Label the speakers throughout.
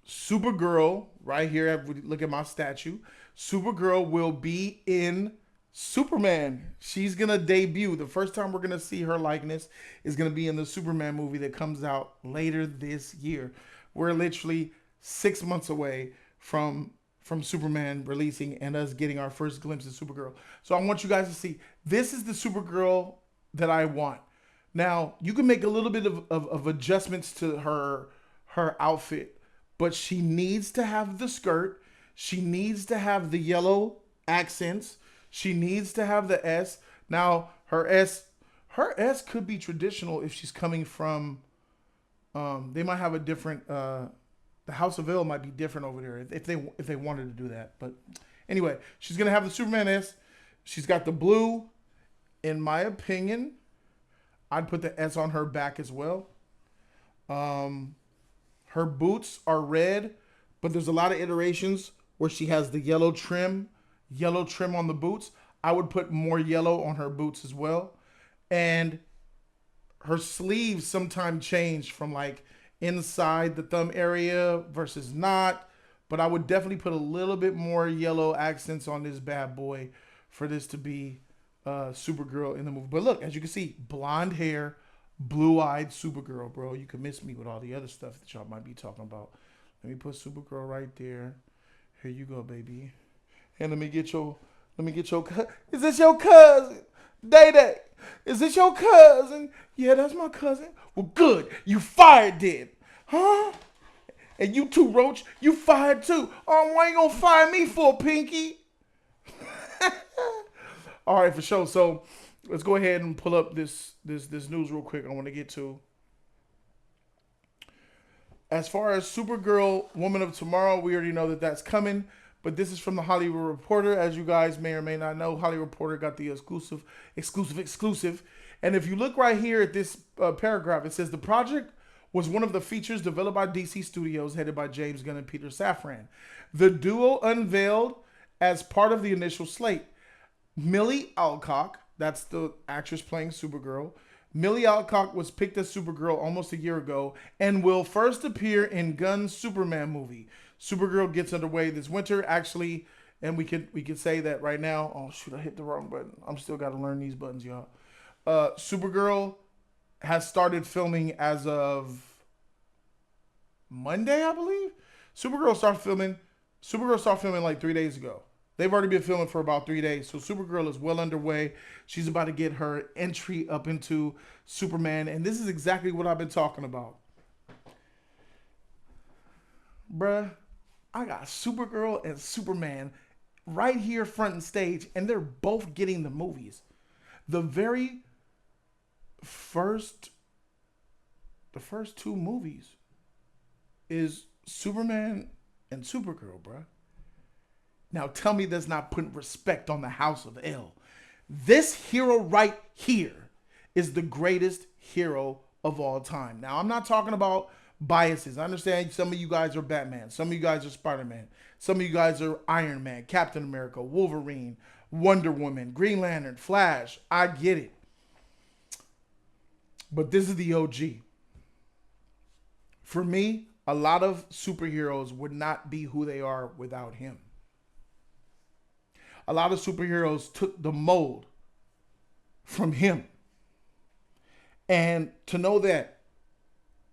Speaker 1: Supergirl, right here, look at my statue. Supergirl will be in Superman. She's going to debut. The first time we're going to see her likeness is going to be in the Superman movie that comes out later this year. We're literally 6 months away from Superman releasing and us getting our first glimpse of Supergirl. So I want you guys to see, this is the Supergirl that I want. Now, you can make a little bit of adjustments to her outfit, but she needs to have the skirt. She needs to have the yellow accents. She needs to have the S. Now, her S could be traditional if she's coming from, they might have a different, the House of L might be different over there if they wanted to do that. But anyway, she's going to have the Superman S. She's got the blue. In my opinion, I'd put the S on her back as well. Her boots are red, but there's a lot of iterations where she has the yellow trim on the boots. I would put more yellow on her boots as well. And her sleeves sometimes change from like inside the thumb area versus not. But I would definitely put a little bit more yellow accents on this bad boy for this to be Supergirl in the movie. But look, as you can see, blonde hair, blue-eyed Supergirl, bro. You can miss me with all the other stuff that y'all might be talking about. Let me put Supergirl right there. Here you go, baby. And let me get your is this your cousin? Day Day. Is this your cousin? Yeah, that's my cousin. Well, good. You fired then. Huh? And you too, Roach. You fired too. Oh, why you gonna fire me for, Pinky? All right, for sure. So let's go ahead and pull up this news real quick. I want to get to. As far as Supergirl, Woman of Tomorrow, we already know that that's coming. But this is from the Hollywood Reporter. As you guys may or may not know, Hollywood Reporter got the exclusive. And if you look right here at this paragraph, it says the project was one of the features developed by DC Studios, headed by James Gunn and Peter Safran. The duo unveiled as part of the initial slate. Millie Alcock, that's the actress playing Supergirl. Millie Alcock was picked as Supergirl almost a year ago and will first appear in Gunn's Superman movie. Supergirl gets underway this winter, actually, and we could say that right now. Oh shoot, I hit the wrong button. I'm still got to learn these buttons, y'all. Supergirl has started filming as of Monday, I believe. Supergirl started filming like 3 days ago. They've already been filming for about 3 days. So Supergirl is well underway. She's about to get her entry up into Superman. And this is exactly what I've been talking about. Bruh, I got Supergirl and Superman right here front and stage. And they're both getting the movies. The first two movies is Superman and Supergirl, bruh. Now tell me that's not putting respect on the House of L. This hero right here is the greatest hero of all time. Now I'm not talking about biases. I understand some of you guys are Batman. Some of you guys are Spider-Man. Some of you guys are Iron Man, Captain America, Wolverine, Wonder Woman, Green Lantern, Flash. I get it. But this is the OG. For me, a lot of superheroes would not be who they are without him. A lot of superheroes took the mold from him. And to know that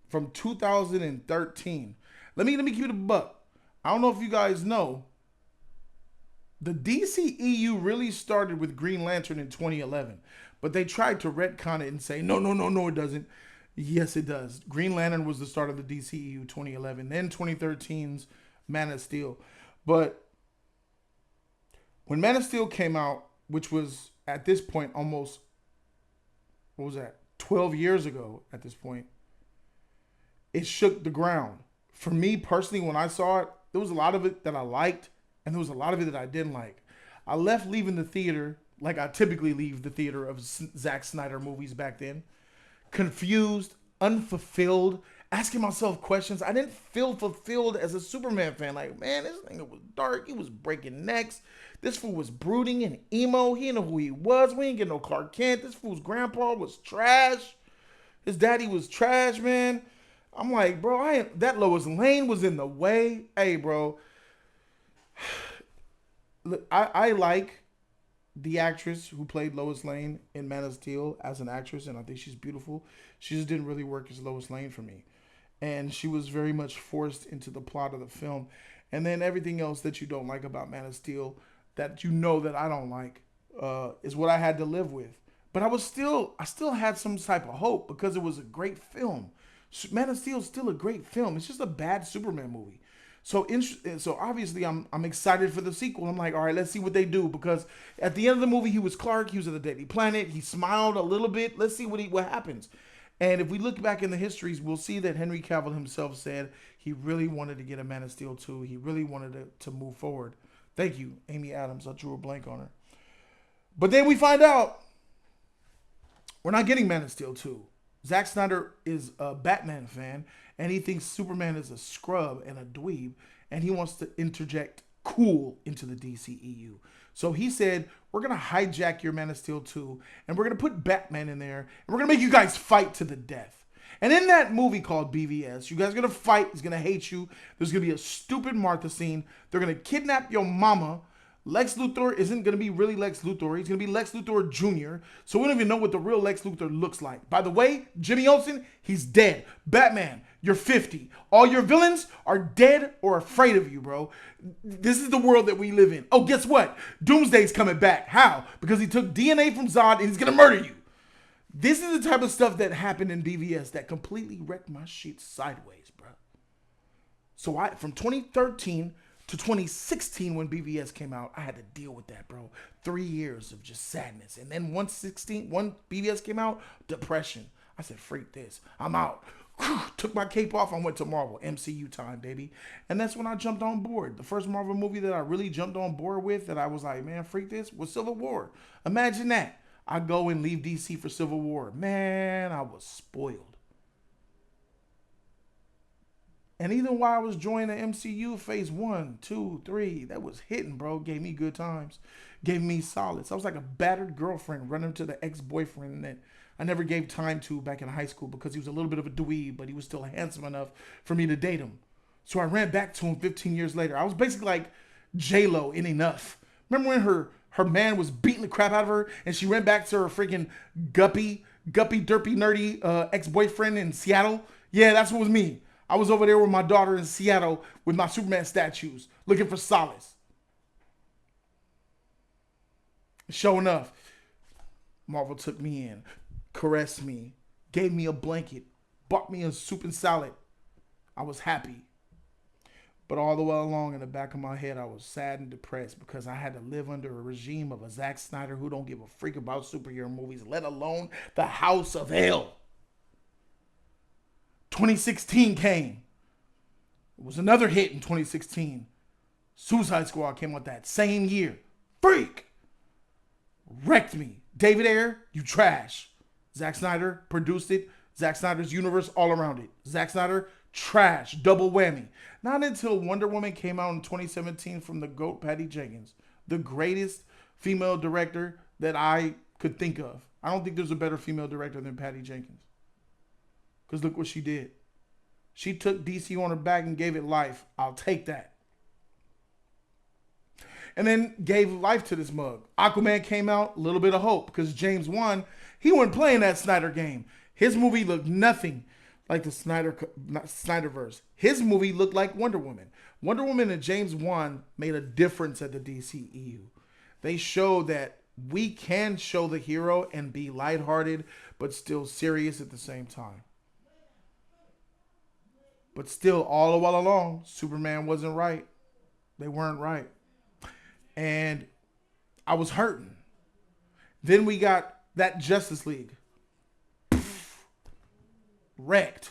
Speaker 1: from 2013, let me keep it a buck. I don't know if you guys know, the DCEU really started with Green Lantern in 2011, but they tried to retcon it and say, no, it doesn't. Yes, it does. Green Lantern was the start of the DCEU 2011, then 2013's Man of Steel. But when Man of Steel came out, which was at this point almost, 12 years ago at this point, it shook the ground. For me personally, when I saw it, there was a lot of it that I liked, and there was a lot of it that I didn't like. I left leaving the theater like I typically leave the theater of Zack Snyder movies back then. Confused, unfulfilled, asking myself questions. I didn't feel fulfilled as a Superman fan. Like, man, this thing was dark. He was breaking necks. This fool was brooding and emo. He didn't know who he was. We ain't get no Clark Kent. This fool's grandpa was trash. His daddy was trash, man. I'm like, bro, that Lois Lane was in the way. Hey, bro, look, I like the actress who played Lois Lane in Man of Steel as an actress, and I think she's beautiful. She just didn't really work as Lois Lane for me, and she was very much forced into the plot of the film. And then everything else that you don't like about Man of Steel, that you know that I don't like, is what I had to live with. But I still had some type of hope because it was a great film. Man of Steel is still a great film. It's just a bad Superman movie. So obviously I'm excited for the sequel. I'm like, all right, let's see what they do, because at the end of the movie he was Clark. He was at the Daily Planet. He smiled a little bit. Let's see what happens. And if we look back in the histories, we'll see that Henry Cavill himself said he really wanted to get a Man of Steel 2. He really wanted to move forward. Thank you, Amy Adams. I drew a blank on her. But then we find out we're not getting Man of Steel 2. Zack Snyder is a Batman fan, and he thinks Superman is a scrub and a dweeb, and he wants to interject cool into the DCEU. So he said, we're going to hijack your Man of Steel 2, and we're going to put Batman in there, and we're going to make you guys fight to the death. And in that movie called BVS, you guys are going to fight. He's going to hate you. There's going to be a stupid Martha scene. They're going to kidnap your mama. Lex Luthor isn't going to be really Lex Luthor. He's going to be Lex Luthor Jr. So we don't even know what the real Lex Luthor looks like. By the way, Jimmy Olsen, he's dead. Batman, you're 50. All your villains are dead or afraid of you, bro. This is the world that we live in. Oh, guess what? Doomsday's coming back. How? Because he took DNA from Zod and he's going to murder you. This is the type of stuff that happened in BVS that completely wrecked my shit sideways, bro. So from 2013 to 2016, when BVS came out, I had to deal with that, bro. 3 years of just sadness. And then once BVS came out, depression. I said, freak this. I'm out. Took my cape off. I went to Marvel. MCU time, baby. And that's when I jumped on board. The first Marvel movie that I really jumped on board with, that I was like, man, freak this, was Civil War. Imagine that. I go and leave DC for Civil War. Man, I was spoiled. And even while I was joining the MCU, phase 1, 2, 3, that was hitting, bro. Gave me good times. Gave me solids. I was like a battered girlfriend running to the ex-boyfriend that I never gave time to back in high school because he was a little bit of a dweeb, but he was still handsome enough for me to date him. So I ran back to him 15 years later. I was basically like J-Lo in Enough. Remember when her man was beating the crap out of her and she ran back to her freaking guppy, derpy, nerdy ex-boyfriend in Seattle? Yeah, that's what was me. I was over there with my daughter in Seattle with my Superman statues, looking for solace. Sure enough, Marvel took me in, caressed me, gave me a blanket, bought me a soup and salad. I was happy. But all the way along in the back of my head, I was sad and depressed because I had to live under a regime of a Zack Snyder who don't give a freak about superhero movies, let alone the House of Hell. 2016 came. It was another hit in 2016. Suicide Squad came out that same year. Freak! Wrecked me. David Ayer, you trash. Zack Snyder produced it. Zack Snyder's universe all around it. Zack Snyder, trash. Double whammy. Not until Wonder Woman came out in 2017 from the GOAT Patty Jenkins, the greatest female director that I could think of. I don't think there's a better female director than Patty Jenkins. Because look what she did. She took DC on her back and gave it life. I'll take that. And then gave life to this mug. Aquaman came out, a little bit of hope. Because James Wan, he wasn't playing that Snyder game. His movie looked nothing like the Snyderverse. His movie looked like Wonder Woman. Wonder Woman and James Wan made a difference at the DCEU. They showed that we can show the hero and be lighthearted, but still serious at the same time. But still, all the while along, Superman wasn't right. They weren't right. And I was hurting. Then we got that Justice League. Wrecked.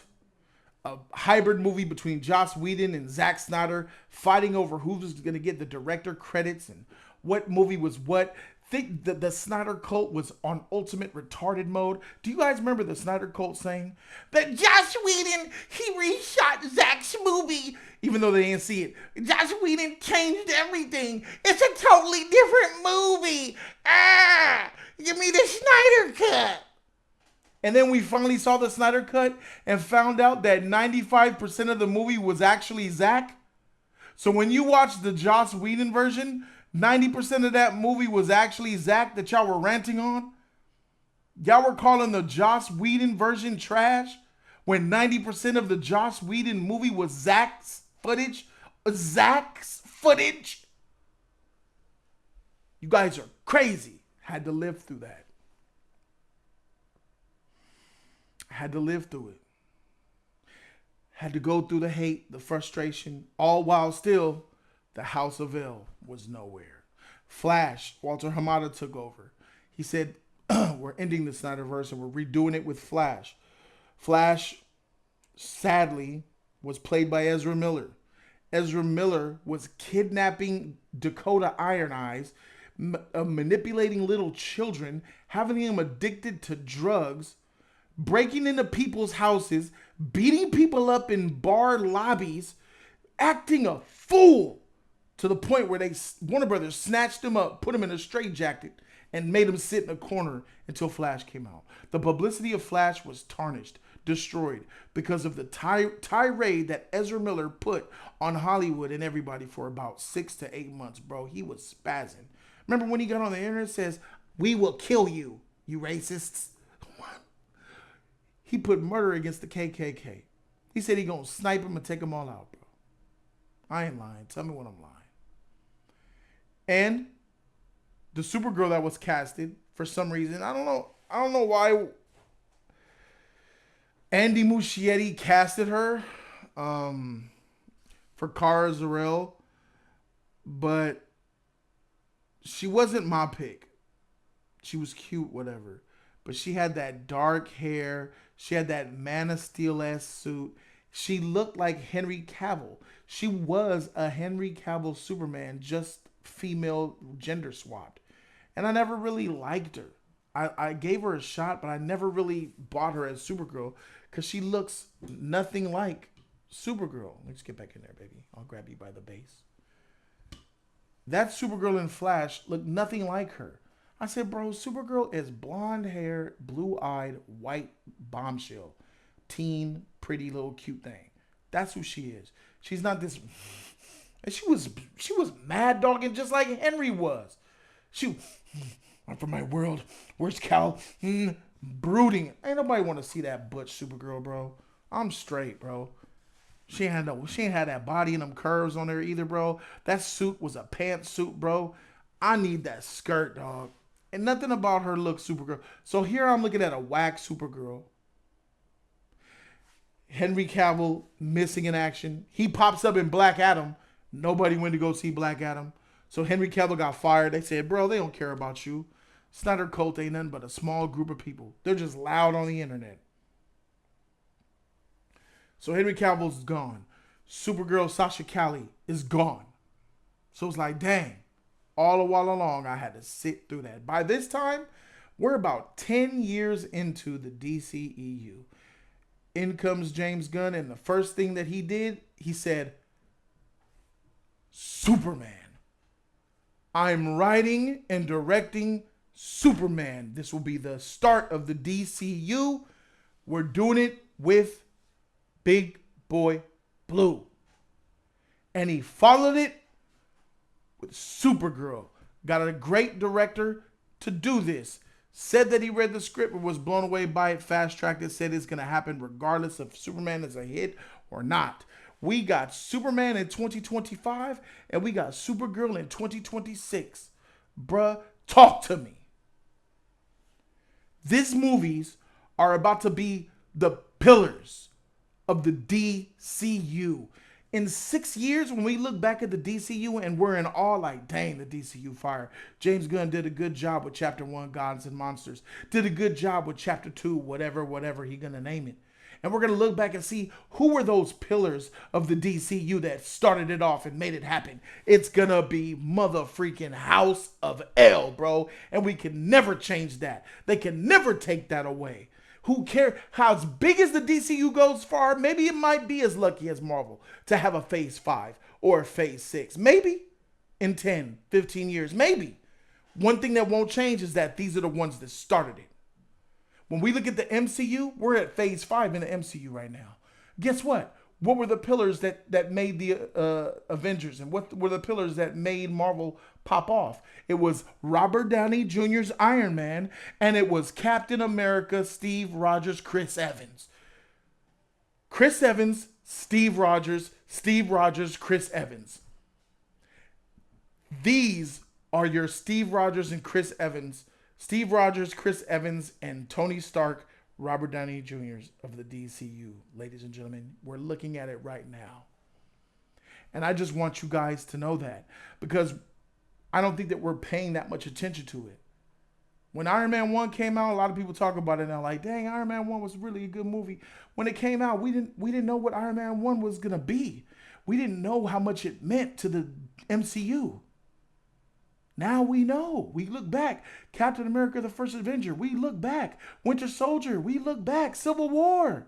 Speaker 1: A hybrid movie between Joss Whedon and Zack Snyder fighting over who was going to get the director credits and what movie was what. Think that the Snyder cult was on ultimate retarded mode. Do you guys remember the Snyder cult saying that Joss Whedon, he reshot Zack's movie, even though they didn't see it? Joss Whedon changed everything. It's a totally different movie. Give me the Snyder cut. And then we finally saw the Snyder Cut and found out that 95% of the movie was actually Zack. So when you watch the Joss Whedon version, 90% of that movie was actually Zack that y'all were ranting on. Y'all were calling the Joss Whedon version trash when 90% of the Joss Whedon movie was Zack's footage. Zack's footage. You guys are crazy. Had to live through that. Had to live through it. Had to go through the hate, the frustration, all while still the House of L was nowhere. Flash, Walter Hamada took over. He said, we're ending the Snyderverse and we're redoing it with Flash. Flash, sadly, was played by Ezra Miller. Ezra Miller was kidnapping Dakota Iron Eyes, manipulating little children, having them addicted to drugs, breaking into people's houses, beating people up in bar lobbies, acting a fool to the point where Warner Brothers snatched him up, put him in a straitjacket, and made him sit in a corner until Flash came out. The publicity of Flash was tarnished, destroyed, because of the tirade that Ezra Miller put on Hollywood and everybody for about 6 to 8 months, bro. He was spazzing. Remember when he got on the internet and says, "We will kill you, you racists." He put murder against the KKK. He said he gonna snipe them and take them all out, bro. I ain't lying. Tell me when I'm lying. And the Supergirl that was casted, for some reason, I don't know why Andy Muschietti casted her for Kara Zor-El, but she wasn't my pick. She was cute, whatever. But she had that dark hair. She had that Man of Steel-esque suit. She looked like Henry Cavill. She was a Henry Cavill Superman, just female gender swapped. And I never really liked her. I gave her a shot, but I never really bought her as Supergirl because she looks nothing like Supergirl. Let's get back in there, baby. I'll grab you by the base. That Supergirl in Flash looked nothing like her. I said, bro, Supergirl is blonde hair, blue-eyed, white bombshell. Teen, pretty little cute thing. That's who she is. She's not this. And she was mad dogging just like Henry was. I'm from my world. Where's Cal? Brooding. Ain't nobody want to see that butch Supergirl, bro. I'm straight, bro. She ain't had that body and them curves on her either, bro. That suit was a pantsuit, bro. I need that skirt, dog. And nothing about her looks Supergirl. So here I'm looking at a whack Supergirl. Henry Cavill missing in action. He pops up in Black Adam. Nobody went to go see Black Adam. So Henry Cavill got fired. They said, bro, they don't care about you. Snyder Cult ain't nothing but a small group of people. They're just loud on the internet. So Henry Cavill's gone. Supergirl Sasha Calle is gone. So it's like, dang. All the while along, I had to sit through that. By this time, we're about 10 years into the DCEU. In comes James Gunn, and the first thing that he did, he said, Superman. I'm writing and directing Superman. This will be the start of the DCU. We're doing it with Big Boy Blue. And he followed it with Supergirl. Got a great director to do this. Said that he read the script and was blown away by it. Fast-tracked it. Said it's going to happen regardless if Superman is a hit or not. We got Superman in 2025 and we got Supergirl in 2026. Bruh, talk to me. These movies are about to be the pillars of the DCU. In 6 years, when we look back at the DCU and we're in awe like, dang, the DCU fire. James Gunn did a good job with Chapter 1, Gods and Monsters. Did a good job with Chapter 2, whatever he gonna name it. And we're gonna look back and see who were those pillars of the DCU that started it off and made it happen. It's gonna be mother freaking House of L, bro. And we can never change that. They can never take that away. Who cares how big as the DCU goes far? Maybe it might be as lucky as Marvel to have a phase 5 or a phase 6. Maybe in 10, 15 years. Maybe. One thing that won't change is that these are the ones that started it. When we look at the MCU, we're at phase 5 in the MCU right now. Guess what? What were the pillars that made the Avengers, and what were the pillars that made Marvel pop off? It was Robert Downey Jr.'s Iron Man, and it was Captain America, Steve Rogers, Chris Evans. Chris Evans, Steve Rogers, Chris Evans. These are your Steve Rogers and Chris Evans. Steve Rogers, Chris Evans, and Tony Stark, Robert Downey Jr. of the DCU. Ladies and gentlemen, we're looking at it right now. And I just want you guys to know that, because I don't think that we're paying that much attention to it. When Iron Man 1 came out, a lot of people talk about it now like, dang, Iron Man 1 was really a good movie. When it came out, we didn't know what Iron Man 1 was going to be. We didn't know how much it meant to the MCU. Now we know. We look back. Captain America, the First Avenger. We look back. Winter Soldier. We look back. Civil War.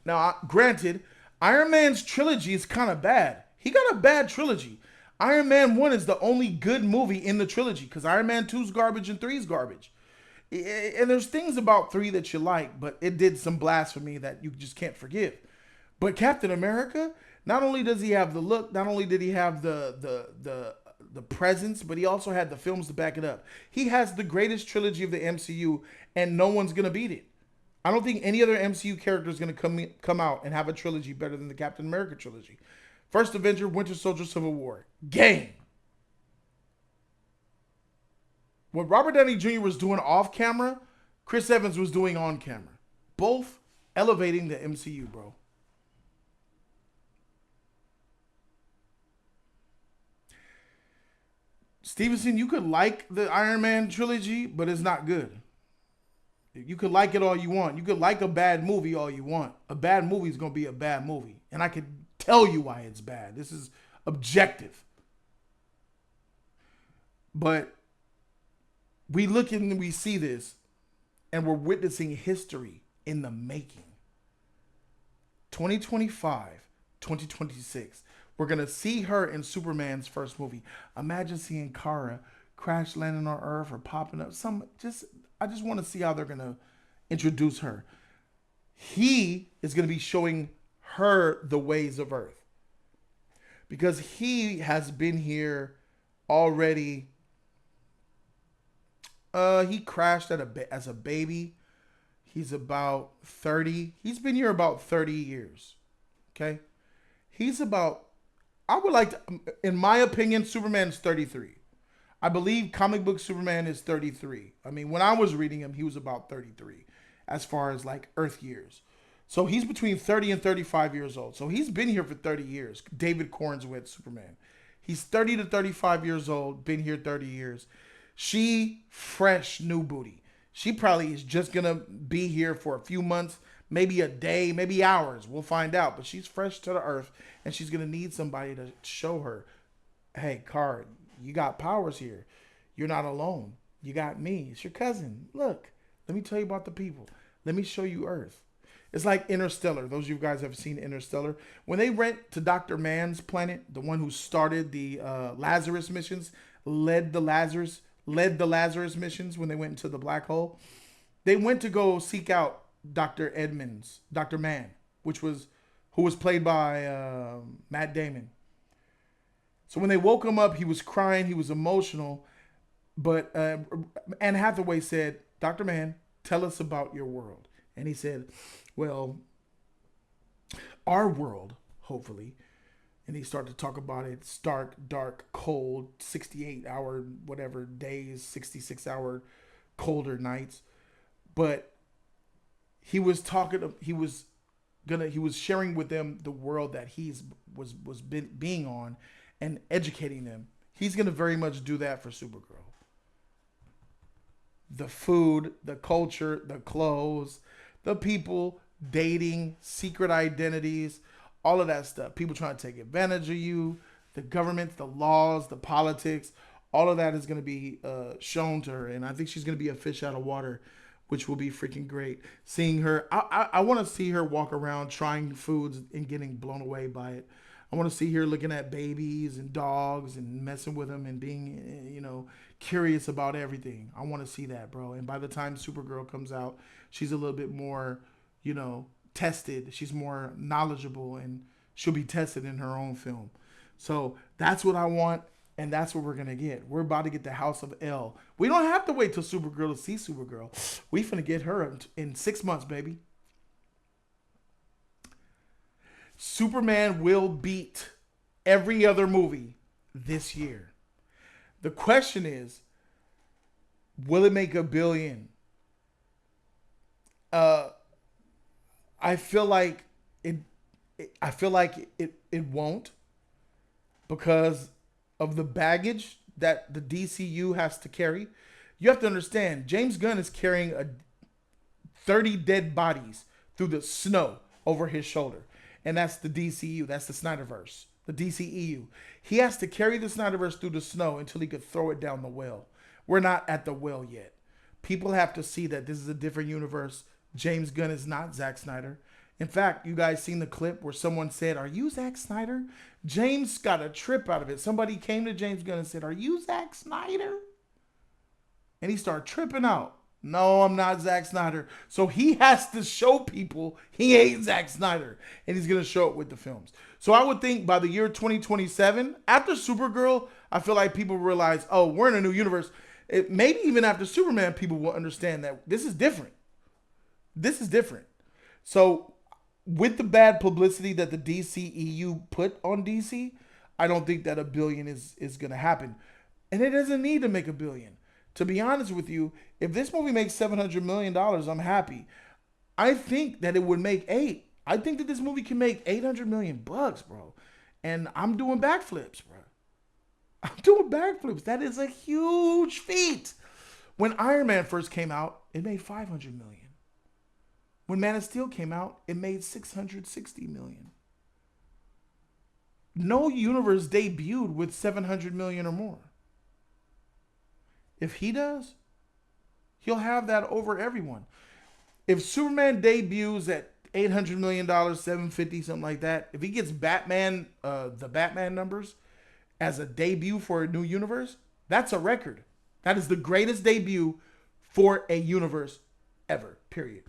Speaker 1: Now, granted, Iron Man's trilogy is kind of bad. He got a bad trilogy. Iron Man 1 is the only good movie in the trilogy, because Iron Man 2 is garbage and 3 is garbage. And there's things about 3 that you like, but it did some blasphemy that you just can't forgive. But Captain America, not only does he have the look, not only did he have the presence, but he also had the films to back it up. He has the greatest trilogy of the MCU, and no one's going to beat it. I don't think any other MCU character is going to come out and have a trilogy better than the Captain America trilogy. First Avenger, Winter Soldier, Civil War. Game. What Robert Downey Jr. was doing off camera, Chris Evans was doing on camera. Both elevating the MCU, bro. Stevenson, you could like the Iron Man trilogy, but it's not good. You could like it all you want. You could like a bad movie all you want. A bad movie is going to be a bad movie. And I could tell you why it's bad. This is objective. But we look and we see this, and we're witnessing history in the making. 2025, 2026. We're going to see her in Superman's first movie. Imagine seeing Kara crash landing on Earth or popping up. I just want to see how they're going to introduce her. He is going to be showing her the ways of Earth, because he has been here already. He crashed as a baby. He's about 30. He's been here about 30 years. Okay. I would like to, in my opinion, Superman's 33. I believe comic book Superman is 33. I mean, when I was reading him, he was about 33 as far as like Earth years. So he's between 30 and 35 years old. So he's been here for 30 years. David Cornswith, Superman. He's 30 to 35 years old, been here 30 years. She, fresh new booty. She probably is just going to be here for a few months, maybe a day, maybe hours. We'll find out. But she's fresh to the earth, and she's going to need somebody to show her, hey, Kara, you got powers here. You're not alone. You got me. It's your cousin. Look, let me tell you about the people. Let me show you Earth. It's like Interstellar. Those of you guys have seen Interstellar. When they went to Dr. Mann's planet, the one who started the Lazarus missions, led the Lazarus missions when they went into the black hole. They went to go seek out Dr. Mann, who was played by Matt Damon. So when they woke him up, he was crying, he was emotional. But Anne Hathaway said, Dr. Mann, tell us about your world. And he said, well, our world, hopefully. And he started to talk about it. Stark, dark, cold, 68-hour, whatever days, 66-hour colder nights. But he was sharing with them the world that was being on and educating them. He's going to very much do that for Supergirl. The food, the culture, the clothes, the people, dating, secret identities, all of that stuff. People trying to take advantage of you, the government, the laws, the politics, all of that is going to be shown to her. And I think she's going to be a fish out of water, which will be freaking great. Seeing her, I want to see her walk around trying foods and getting blown away by it. I want to see her looking at babies and dogs and messing with them and being, curious about everything. I want to see that, bro. And by the time Supergirl comes out, she's a little bit more, tested. She's more knowledgeable, and she'll be tested in her own film. So that's what I want, and that's what we're gonna get. We're about to get the House of L. We don't have to wait till Supergirl to see Supergirl. We finna get her in 6 months, baby. Superman will beat every other movie this year. The question is, will it make $1 billion? I feel like it won't, because of the baggage that the DCU has to carry. You have to understand, James Gunn is carrying 30 dead bodies through the snow over his shoulder. And that's the DCU. That's the Snyderverse. The DCEU. He has to carry the Snyderverse through the snow until he could throw it down the well. We're not at the well yet. People have to see that this is a different universe. James Gunn is not Zack Snyder. In fact, you guys seen the clip where someone said, "Are you Zack Snyder?" James got a trip out of it. Somebody came to James Gunn and said, "Are you Zack Snyder?" And he started tripping out. No, I'm not Zack Snyder. So he has to show people he ain't Zack Snyder. And he's going to show it with the films. So I would think by the year 2027, after Supergirl, I feel like people realize, oh, we're in a new universe. Maybe even after Superman, people will understand that this is different. This is different. So with the bad publicity that the DCEU put on DC, I don't think that $1 billion is going to happen. And it doesn't need to make $1 billion. To be honest with you, if this movie makes $700 million, I'm happy. I think that it would make $8 million. I think that this movie can make $800 million, bro. And I'm doing backflips, bro. I'm doing backflips. That is a huge feat. When Iron Man first came out, it made $500 million. When Man of Steel came out, it made $660 million. No universe debuted with $700 million or more. If he does, he'll have that over everyone. If Superman debuts at $800 million, $750, something like that, if he gets Batman, the Batman numbers as a debut for a new universe, that's a record. That is the greatest debut for a universe ever, period.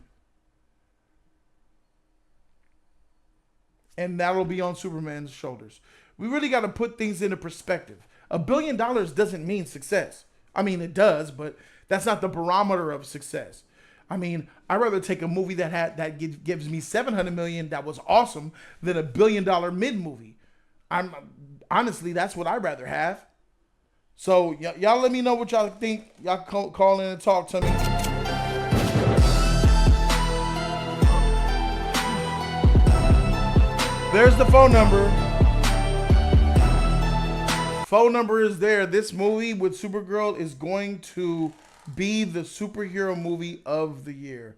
Speaker 1: And that'll be on Superman's shoulders. We really got to put things into perspective. $1 billion doesn't mean success. I mean, it does, but that's not the barometer of success. I mean, I'd rather take a movie that gives me $700 million that was awesome than $1 billion mid movie. Honestly, that's what I'd rather have. So y'all let me know what y'all think. Y'all call in and talk to me. There's the phone number. Phone number is there. This movie with Supergirl is going to be the superhero movie of the year.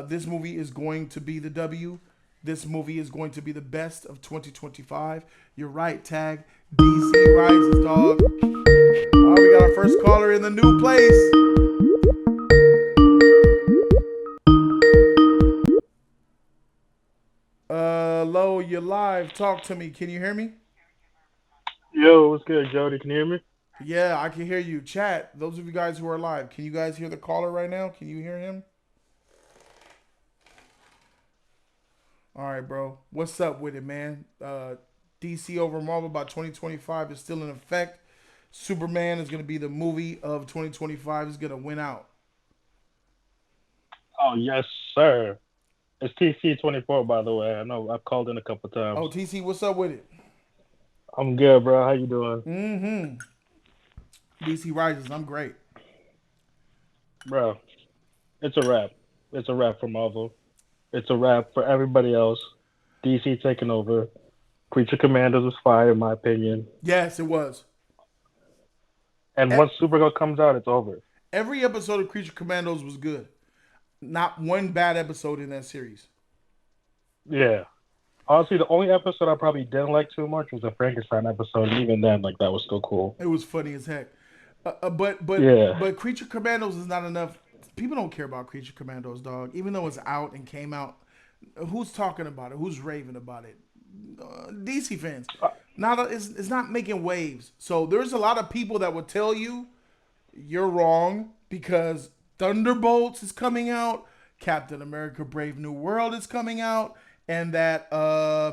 Speaker 1: This movie is going to be the W. This movie is going to be the best of 2025. You're right, Tag. DC rises, dog. Oh, we got our first caller in the new place. Hello, you're live. Talk to me. Can you hear me?
Speaker 2: Yo, what's good, Jody? Can you hear me?
Speaker 1: Yeah, I can hear you. Chat, those of you guys who are live, can you guys hear the caller right now? Can you hear him? All right, bro. What's up with it, man? DC over Marvel by 2025 is still in effect. Superman is going to be the movie of 2025. Is going to win out.
Speaker 2: Oh, yes, sir. It's TC24, by the way. I know I've called in a couple times.
Speaker 1: Oh, TC, what's up with it?
Speaker 2: I'm good, bro. How you doing?
Speaker 1: DC rises. I'm great.
Speaker 2: Bro, it's a wrap. It's a wrap for Marvel. It's a wrap for everybody else. DC taking over. Creature Commandos was fire, in my opinion.
Speaker 1: Yes, it was.
Speaker 2: And once Supergirl comes out, it's over.
Speaker 1: Every episode of Creature Commandos was good. Not one bad episode in that series.
Speaker 2: Yeah. Honestly, the only episode I probably didn't like too much was the Frankenstein episode, and even then, like, that was still cool.
Speaker 1: It was funny as heck. But Creature Commandos is not enough. People don't care about Creature Commandos, dog. Even though it's out and came out, who's talking about it? Who's raving about it? DC fans. It's not making waves. So there's a lot of people that would tell you You're wrong because Thunderbolts is coming out, Captain America: Brave New World is coming out, and that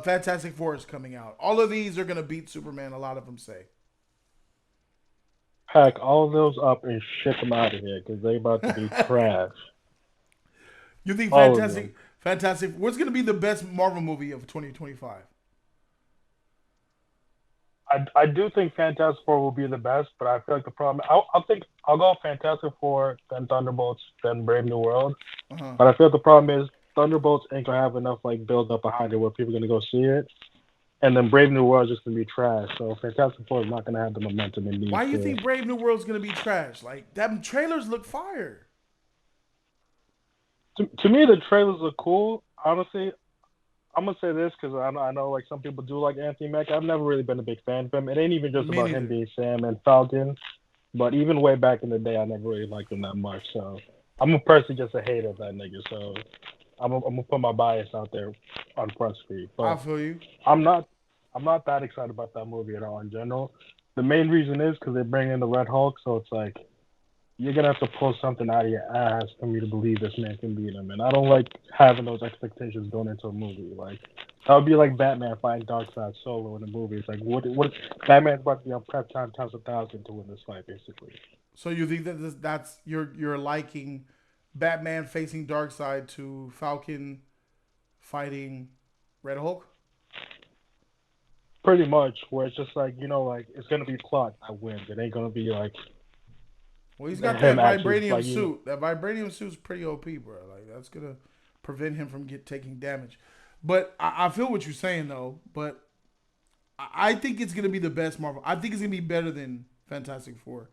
Speaker 1: Fantastic Four is coming out. All of these are gonna beat Superman. A lot of them say.
Speaker 2: Pack all those up and ship them out of here because they about to be trash.
Speaker 1: You think
Speaker 2: All of them.
Speaker 1: Fantastic? What's gonna be the best Marvel movie of 2025?
Speaker 2: I do think Fantastic Four will be the best, but I feel like the problem. I'll go Fantastic Four, then Thunderbolts, then Brave New World.
Speaker 1: Uh-huh.
Speaker 2: But I feel like the problem is Thunderbolts ain't gonna have enough like build up behind it where people are gonna go see it, and then Brave New World is just gonna be trash. So Fantastic Four is not gonna have the momentum it
Speaker 1: Why
Speaker 2: needs
Speaker 1: do you
Speaker 2: to.
Speaker 1: think Brave New World's gonna be trash? Like them trailers look fire.
Speaker 2: To me, the trailers look cool. Honestly, I'm gonna say this because I know like some people do like Anthony Mackie. I've never really been a big fan of him. It ain't even just
Speaker 1: Me
Speaker 2: about him
Speaker 1: neither.
Speaker 2: being Sam and Falcon, but even way back in the day, I never really liked him that much. So I'm a person just a hater of that nigga. So I'm gonna put my bias out there on Front Street.
Speaker 1: I
Speaker 2: But
Speaker 1: feel you.
Speaker 2: I'm not I'm not that excited about that movie at all in general. The main reason is because they bring in the Red Hulk, so it's like you're gonna have to pull something out of your ass for me to believe this man can beat him. And I don't like having those expectations going into a movie. Like that would be like Batman fighting Darkseid solo in a movie. It's like what Batman's about to be on prep time times 1,000 to win this fight, basically.
Speaker 1: So you think that that's you're liking Batman facing Darkseid to Falcon fighting Red Hulk?
Speaker 2: Pretty much, where it's just like like it's gonna be Clark that wins. It ain't gonna be like
Speaker 1: Well, he's got that
Speaker 2: him actually
Speaker 1: vibranium
Speaker 2: like
Speaker 1: suit. That vibranium suit's pretty OP, bro. Like that's gonna prevent him from taking damage. But I feel what you're saying though. But I think it's gonna be the best Marvel. I think it's gonna be better than Fantastic Four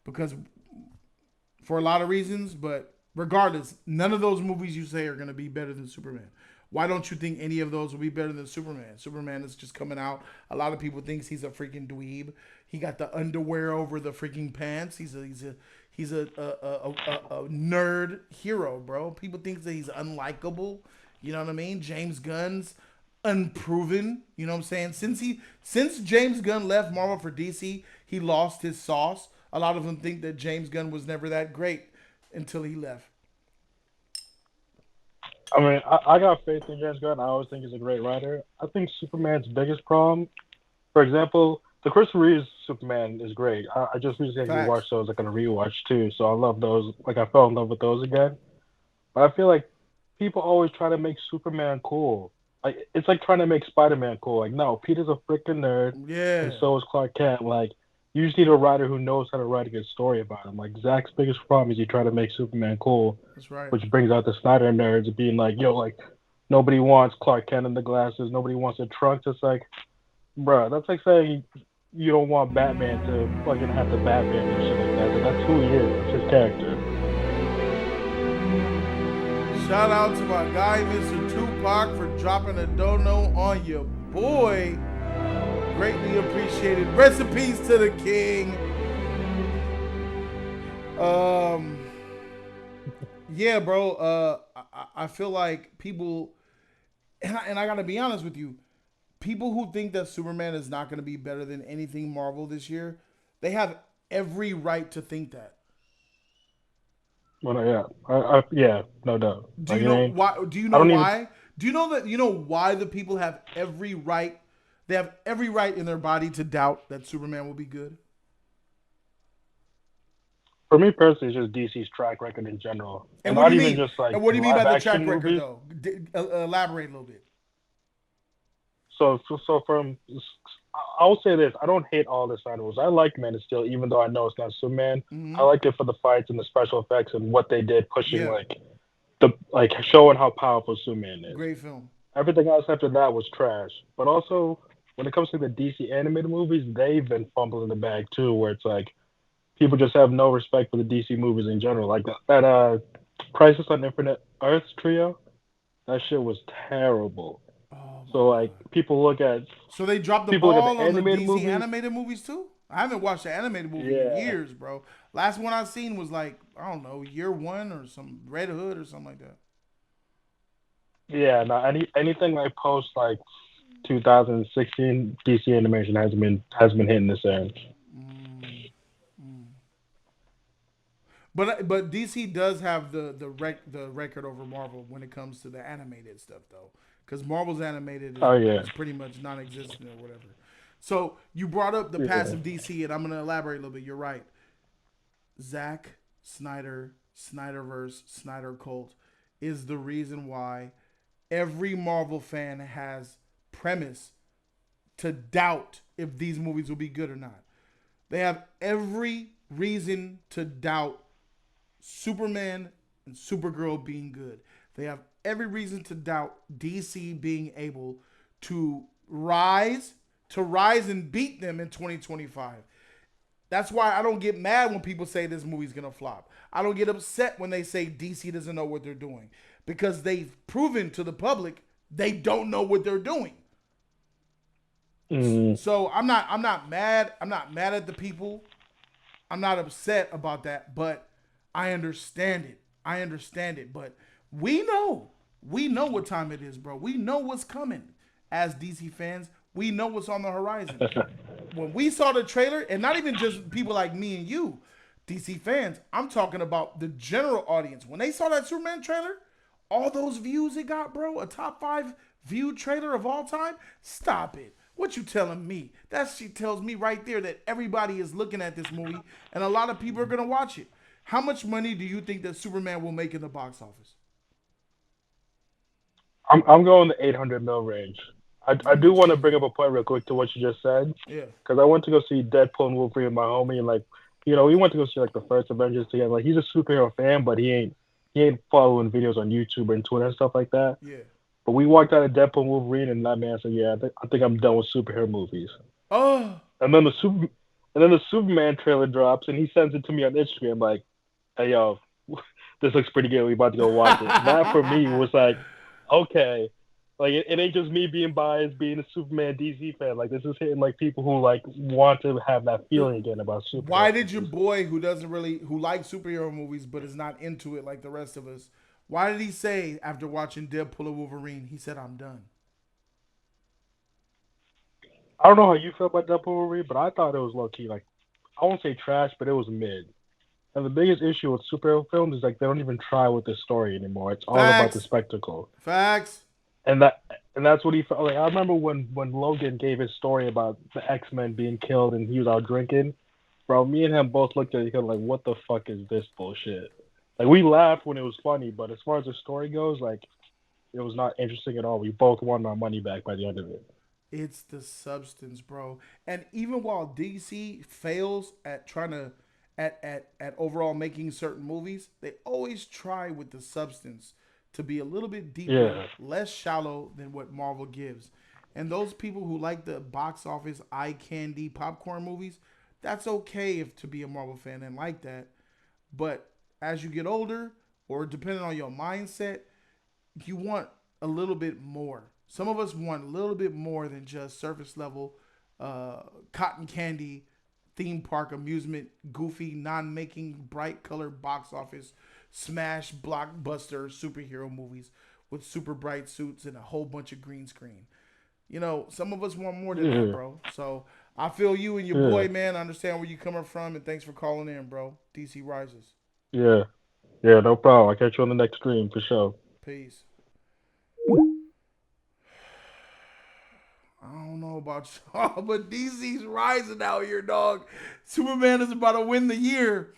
Speaker 1: because for a lot of reasons. But regardless, none of those movies you say are gonna be better than Superman. Why don't you think any of those will be better than Superman? Superman is just coming out. A lot of people thinks he's a freaking dweeb. He got the underwear over the freaking pants. He's a nerd hero, bro. People think that he's unlikable. You know what I mean? James Gunn's unproven. You know what I'm saying? Since James Gunn left Marvel for DC, he lost his sauce. A lot of them think that James Gunn was never that great until he left.
Speaker 2: I mean, I got faith in James Gunn. I always think he's a great writer. I think Superman's biggest problem, for example, the Christopher Reeves Superman is great. I just recently
Speaker 1: Facts.
Speaker 2: rewatched those, like on a rewatch too. So I love those. Like I fell in love with those again. But I feel like people always try to make Superman cool. Like it's like trying to make Spider-Man cool. Like no, Peter's a freaking nerd, and
Speaker 1: Yeah,
Speaker 2: so is Clark Kent. Like you just need a writer who knows how to write a good story about him. Like Zach's biggest problem is you try to make Superman cool,
Speaker 1: that's right.
Speaker 2: which brings out the Snyder nerds being like, yo, like nobody wants Clark Kent in the glasses, nobody wants a trunk. It's like, bruh, that's like saying you don't want Batman to fucking have the Batman and shit like that. But that's who he is. It's his character.
Speaker 1: Shout out to my guy, Mr. Tupac, for dropping a dono on your boy. Greatly appreciated. Recipes to the king. Um, yeah, bro. I feel like people, and I gotta be honest with you, people who think that Superman is not gonna be better than anything Marvel this year, they have every right to think that.
Speaker 2: Well, yeah, yeah, no doubt.
Speaker 1: Do
Speaker 2: Like
Speaker 1: you
Speaker 2: it
Speaker 1: know
Speaker 2: ain't.
Speaker 1: why? Do you
Speaker 2: I
Speaker 1: know
Speaker 2: don't even.
Speaker 1: why? Do you know that you know why the people have every right? They have every right in their body to doubt that Superman will be good.
Speaker 2: For me personally, it's just DC's track record in general, and
Speaker 1: And what do
Speaker 2: not
Speaker 1: you
Speaker 2: even
Speaker 1: mean?
Speaker 2: just like
Speaker 1: And what do you mean by
Speaker 2: live
Speaker 1: the track
Speaker 2: action
Speaker 1: record,
Speaker 2: movies.
Speaker 1: though? Elaborate a little bit.
Speaker 2: So from I'll say this: I don't hate all the Thunderbolts. I like Man of Steel, even though I know it's not Superman. I
Speaker 1: Hmm.
Speaker 2: like it for the fights and the special effects and what they did, pushing
Speaker 1: Yeah,
Speaker 2: like the like showing how powerful Superman is.
Speaker 1: great film.
Speaker 2: Everything else after that was trash. But also, when it comes to the DC animated movies, they've been fumbling the bag too, where it's like people just have no respect for the DC movies in general. Like that Crisis on Infinite Earths trio, that shit was terrible.
Speaker 1: Oh my
Speaker 2: So like
Speaker 1: god. So they dropped the
Speaker 2: people look at
Speaker 1: ball
Speaker 2: the
Speaker 1: on the
Speaker 2: animated
Speaker 1: DC
Speaker 2: movies.
Speaker 1: animated movies too. I haven't watched the animated movie in
Speaker 2: Yeah,
Speaker 1: years, bro. Last one I seen was like I don't know, Year One or some Red Hood or something like that.
Speaker 2: yeah. No, anything like post like 2016 DC animation has been hitting this end.
Speaker 1: Mm, mm. But DC does have the record over Marvel when it comes to the animated stuff though, because Marvel's animated
Speaker 2: Oh yeah.
Speaker 1: is pretty much non-existent or whatever. So you brought up the past
Speaker 2: Yeah.
Speaker 1: of DC, and I'm gonna elaborate a little bit. You're right. Zack Snyder, Snyderverse, Snyder Cult is the reason why every Marvel fan has premise to doubt if these movies will be good or not. They have every reason to doubt Superman and Supergirl being good. They have every reason to doubt DC being able to rise and beat them in 2025. That's why I don't get mad when people say this movie's gonna flop. I don't get upset when they say DC doesn't know what they're doing because they've proven to the public they don't know what they're doing.
Speaker 2: Mm.
Speaker 1: So I'm not mad. I'm not mad at the people. I'm not upset about that, but I understand it. I understand it. But we know what time it is, bro. We know what's coming. As DC fans, we know what's on the horizon. When we saw the trailer, and not even just people like me and you, DC fans, I'm talking about the general audience. When they saw that Superman trailer, all those views it got, bro, a top 5 viewed trailer of all time. Stop it. What you telling me? That shit tells me right there that everybody is looking at this movie, and a lot of people are gonna watch it. How much money do you think that Superman will make in the box office?
Speaker 2: I'm going the 800 mil range. I do want to bring up a point real quick to what you just said,
Speaker 1: Yeah.
Speaker 2: because I went to go see Deadpool and Wolverine with my homie, and like, we went to go see like the first Avengers together. Like, he's a superhero fan, but he ain't following videos on YouTube and Twitter and stuff like that.
Speaker 1: Yeah.
Speaker 2: But we walked out of Deadpool and Wolverine, and that man said, "Yeah, I think I'm done with superhero movies."
Speaker 1: Oh.
Speaker 2: And then the Superman trailer drops, and he sends it to me on Instagram like, "Hey yo, this looks pretty good. We about to go watch it." That for me was like, okay, like it ain't just me being biased, being a Superman DC fan. Like this is hitting like people who like want to have that feeling again about superhero
Speaker 1: Why did your
Speaker 2: movies.
Speaker 1: boy who likes superhero movies but is not into it like the rest of us? Why did he say after watching Deadpool and Wolverine, he said, "I'm done"?
Speaker 2: I don't know how you feel about Deadpool Wolverine, but I thought it was low key like I won't say trash, but it was mid. And the biggest issue with superhero films is like they don't even try with the story anymore. It's all about the
Speaker 1: Facts.
Speaker 2: spectacle.
Speaker 1: Facts.
Speaker 2: And that's what he felt like. I remember when Logan gave his story about the X-Men being killed and he was out drinking. Bro, me and him both looked at each other like, what the fuck is this bullshit? Like we laughed when it was funny, but as far as the story goes, like it was not interesting at all. We both wanted our money back by the end of it.
Speaker 1: It's the substance, bro. And even while DC fails at trying to at overall making certain movies, they always try with the substance to be a little bit deeper,
Speaker 2: Yeah.
Speaker 1: less shallow than what Marvel gives. And those people who like the box office eye candy popcorn movies, that's okay if to be a Marvel fan and like that. But as you get older, or depending on your mindset, you want a little bit more. Some of us want a little bit more than just surface level cotton candy theme park amusement, goofy, non-making, bright colored box office, smash blockbuster superhero movies with super bright suits and a whole bunch of green screen. Some of us want more than that,
Speaker 2: Yeah.
Speaker 1: bro. So I feel you and your
Speaker 2: Yeah.
Speaker 1: boy, man. I understand where you coming from, and thanks for calling in, bro. DC rises.
Speaker 2: Yeah. Yeah, no problem. I'll catch you on the next stream for sure.
Speaker 1: Peace. I don't know about y'all, but DC's rising out here, dog. Superman is about to win the year.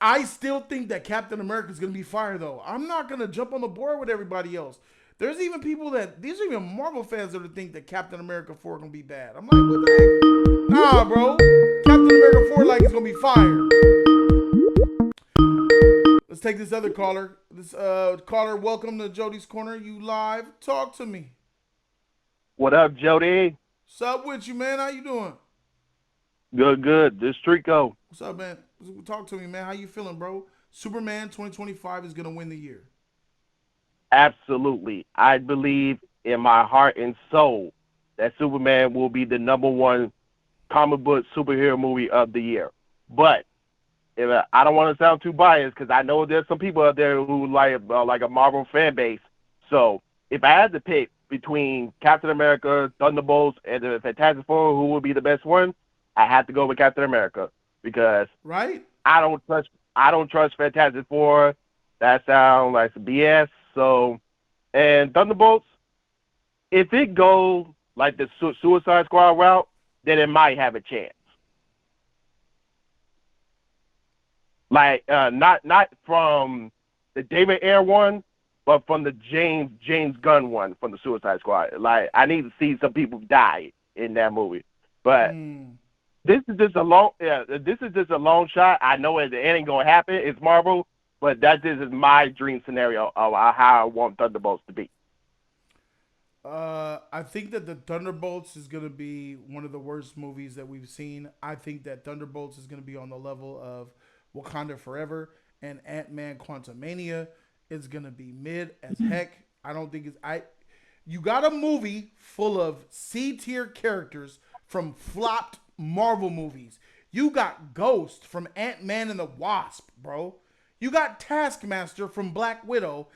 Speaker 1: I still think that Captain America is going to be fire, though. I'm not going to jump on the board with everybody else. There's even these are even Marvel fans that think that Captain America 4 is going to be bad. I'm like, what the heck? Nah, bro. Captain America 4 like it's going to be fire. Let's take this other caller. This caller, welcome to Jody's Corner. You live. Talk to me.
Speaker 3: What up, Jody?
Speaker 1: What's up with you, man? How you doing?
Speaker 3: Good, good. This street go.
Speaker 1: What's up, man? Talk to me, man. How you feeling, bro? Superman 2025 is gonna win the year.
Speaker 3: Absolutely. I believe in my heart and soul that Superman will be the number one comic book superhero movie of the year. But I don't want to sound too biased because I know there's some people out there who like a Marvel fan base. So if I had to pick between Captain America, Thunderbolts, and the Fantastic Four, who would be the best one, I have to go with Captain America because
Speaker 1: Right?
Speaker 3: I don't trust I don't trust Fantastic Four. That sounds like some BS. So, and Thunderbolts, if it goes like the Suicide Squad route, then it might have a chance. Like not from the David Ayer one, but from the James Gunn one from the Suicide Squad. Like I need to see some people die in that movie. But this is just a long shot. I know it ain't gonna happen. It's Marvel, but this is my dream scenario of how I want Thunderbolts to be.
Speaker 1: I think that the Thunderbolts is gonna be one of the worst movies that we've seen. I think that Thunderbolts is gonna be on the level of Wakanda Forever and Ant-Man Quantumania. It's gonna be mid as heck. I don't think you got a movie full of C-tier characters from flopped Marvel movies. You got Ghost from Ant-Man and the Wasp, bro. You got Taskmaster from Black Widow.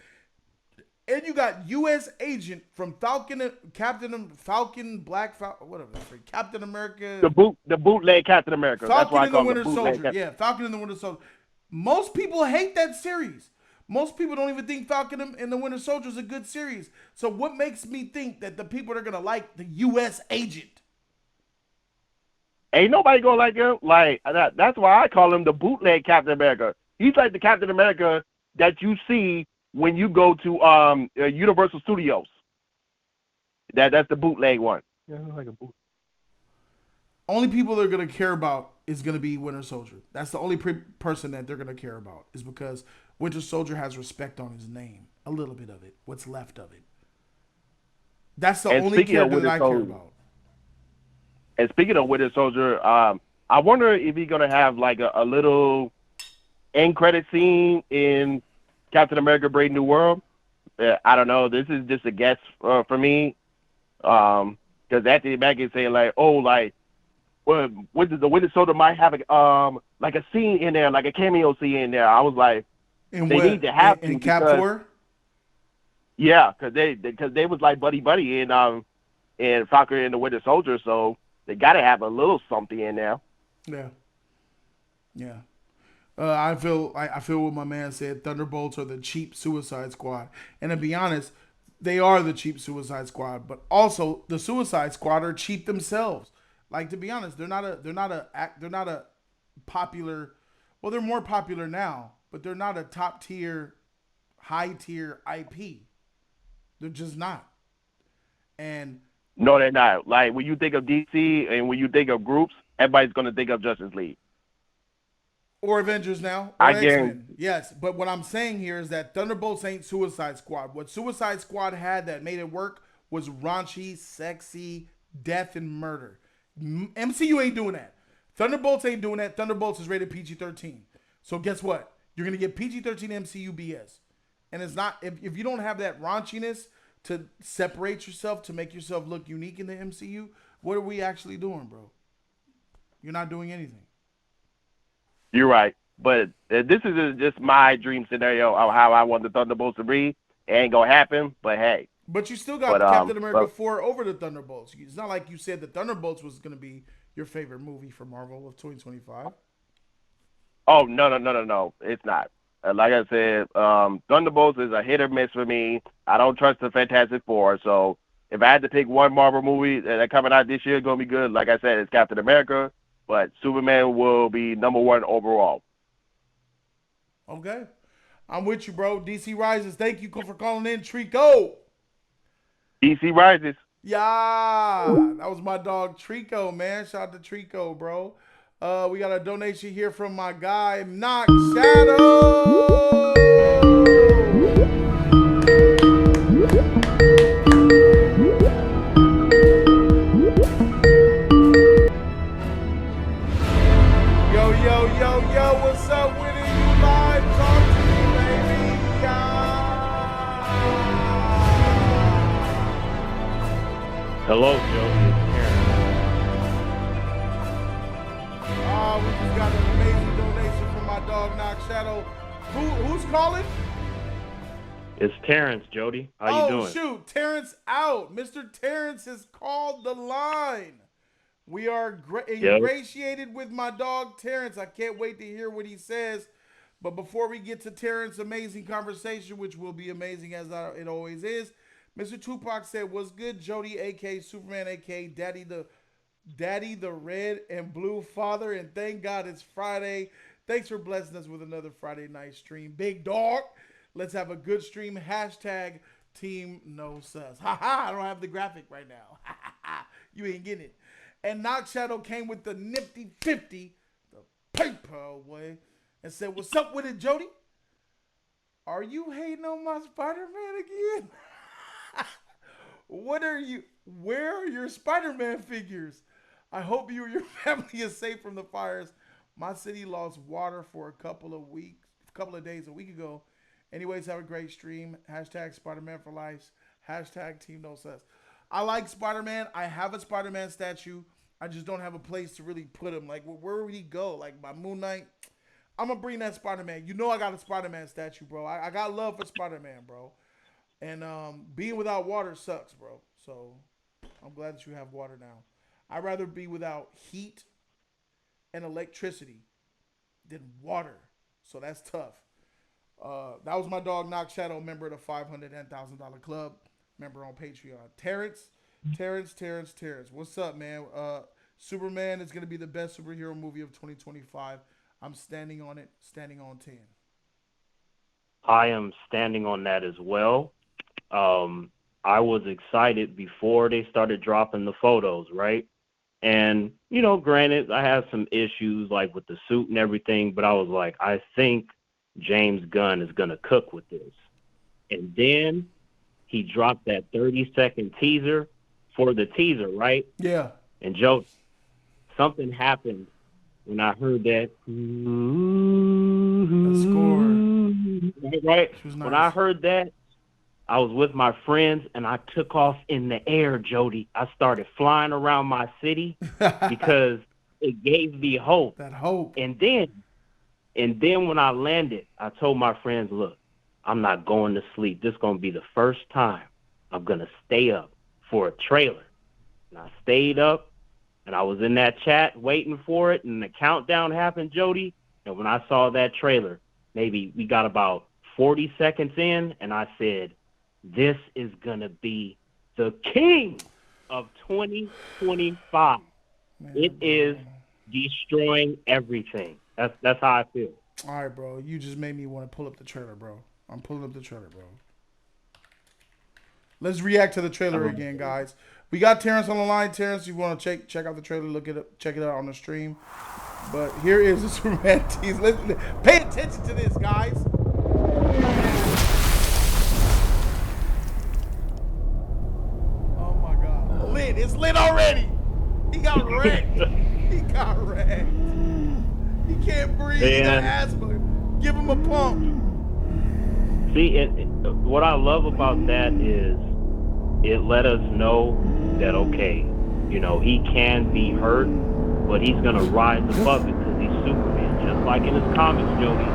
Speaker 1: And you got U.S. Agent from Captain America.
Speaker 3: The bootleg Captain America.
Speaker 1: Falcon and the Winter Soldier. Yeah, Falcon and the Winter Soldier. Most people hate that series. Most people don't even think Falcon and the Winter Soldier is a good series. So what makes me think that the people are going to like the U.S. Agent?
Speaker 3: Ain't nobody going to like him. Like, that's why I call him the bootleg Captain America. He's like the Captain America that you see when you go to Universal Studios. That's the bootleg one.
Speaker 2: Yeah, like a boot.
Speaker 1: Only people they're going to care about is going to be Winter Soldier. That's the only person that they're going to care about is because Winter Soldier has respect on his name. A little bit of it. What's left of it. That's the only character that I care about.
Speaker 3: And speaking of Winter Soldier, I wonder if he's going to have like a little end credit scene in Captain America Brave New World. I don't know. This is just a guess for me. Because Anthony Mackie is saying like, oh, like, well, the Winter Soldier might have like a scene in there, like a cameo scene in there. I was like, need to have
Speaker 1: in Cap 4?
Speaker 3: Yeah, because they was like buddy in Falcon and the Winter Soldier, so they got to have a little something in there.
Speaker 1: Yeah. I feel what my man said. Thunderbolts are the cheap Suicide Squad, and to be honest, they are the cheap Suicide Squad. But also, the Suicide Squad are cheap themselves. Like, to be honest, they're not a popular. Well, they're more popular now, but they're not a top tier, high tier IP. They're just not. And
Speaker 3: no, they're not. Like when you think of DC and when you think of groups, everybody's gonna think of Justice League.
Speaker 1: Or Avengers now. Or X-Men. Yes, but what I'm saying here is that Thunderbolts ain't Suicide Squad. What Suicide Squad had that made it work was raunchy, sexy, death, and murder. MCU ain't doing that. Thunderbolts ain't doing that. Thunderbolts is rated PG-13. So guess what? You're going to get PG-13 MCU BS. And it's not, if you don't have that raunchiness to separate yourself, to make yourself look unique in the MCU, what are we actually doing, bro? You're not doing anything.
Speaker 3: You're right, but this is just my dream scenario of how I want the Thunderbolts to be. It ain't gonna happen, but hey.
Speaker 1: But you still got Captain America 4 over the Thunderbolts. It's not like you said the Thunderbolts was gonna be your favorite movie for Marvel of 2025.
Speaker 3: Oh no! It's not. Like I said, Thunderbolts is a hit or miss for me. I don't trust the Fantastic Four, so if I had to pick one Marvel movie that coming out this year, gonna be good. Like I said, it's Captain America. But Superman will be number one overall.
Speaker 1: Okay. I'm with you, bro. DC Rises. Thank you for calling in, Trico.
Speaker 3: DC Rises.
Speaker 1: Yeah. That was my dog, Trico, man. Shout out to Trico, bro. We got a donation here from my guy, Knock Shadow. Yo, what's up with it? You live? Talk to me, baby. Yeah.
Speaker 4: Hello, Jody.
Speaker 1: We just got an amazing donation from my dog, Knock Shadow. Who's calling?
Speaker 4: It's Terrence, Jody. How you doing?
Speaker 1: Oh, shoot. Terrence out. Mr. Terrence has called the line. We are ingratiated with my dog, Terrence. I can't wait to hear what he says. But before we get to Terrence's amazing conversation, which will be amazing as it always is, Mr. Tupac said, "What's good, Jody, aka Superman, aka Daddy the red and blue father, and thank God it's Friday. Thanks for blessing us with another Friday night stream. Big dog, let's have a good stream. Hashtag team no sus." Ha ha, I don't have the graphic right now. Ha ha ha, you ain't getting it. And Knock Shadow came with the nifty 50, the paper away, and said, "What's up with it, Jody? Are you hating on my Spider-Man again? Where are your Spider-Man figures? I hope you and your family is safe from the fires. My city lost water for a couple of days a week ago. Anyways, have a great stream. Hashtag Spider-Man for life. Hashtag Team No Sus." I like Spider-Man. I have a Spider-Man statue. I just don't have a place to really put him. Like, where would he go? Like, by Moon Knight? I'm going to bring that Spider-Man. You know I got a Spider-Man statue, bro. I got love for Spider-Man, bro. And being without water sucks, bro. So I'm glad that you have water now. I'd rather be without heat and electricity than water. So that's tough. That was my dog, Knock Shadow, member of the $510,000 club, member on Patreon. Terrence. What's up, man? Superman is going to be the best superhero movie of 2025. I'm standing on it, standing on 10.
Speaker 4: I am standing on that as well. I was excited before they started dropping the photos, right? And, you know, granted, I have some issues like with the suit and everything, but I was like, I think James Gunn is going to cook with this. And then he dropped that 30-second teaser for the teaser, right?
Speaker 1: Yeah.
Speaker 4: And Joe, something happened when I heard that.
Speaker 1: The score.
Speaker 4: Right?
Speaker 1: Nice.
Speaker 4: When I heard that, I was with my friends, and I took off in the air, Jody. I started flying around my city because it gave me hope.
Speaker 1: That hope.
Speaker 4: And then when I landed, I told my friends, look, I'm not going to sleep. This is going to be the first time I'm going to stay up for a trailer. And I stayed up, and I was in that chat waiting for it, and the countdown happened, Jody. And when I saw that trailer, maybe we got about 40 seconds in, and I said, this is going to be the king of 2025. Man, it is destroying everything. That's how I feel.
Speaker 1: All right, bro. You just made me want to pull up the trailer, bro. I'm pulling up the trailer, bro. Let's react to the trailer again, guys. We got Terrence on the line. Terrence, you want to check out the trailer, check it out on the stream. But here is the Superman tease. Pay attention to this, guys. It's lit already. He got wrecked. He can't breathe. He got asthma. Give him a pump.
Speaker 4: See, what I love about that is it let us know that, okay, you know, he can be hurt, but he's going to rise above it because he's Superman. Just like in his comics, Jody,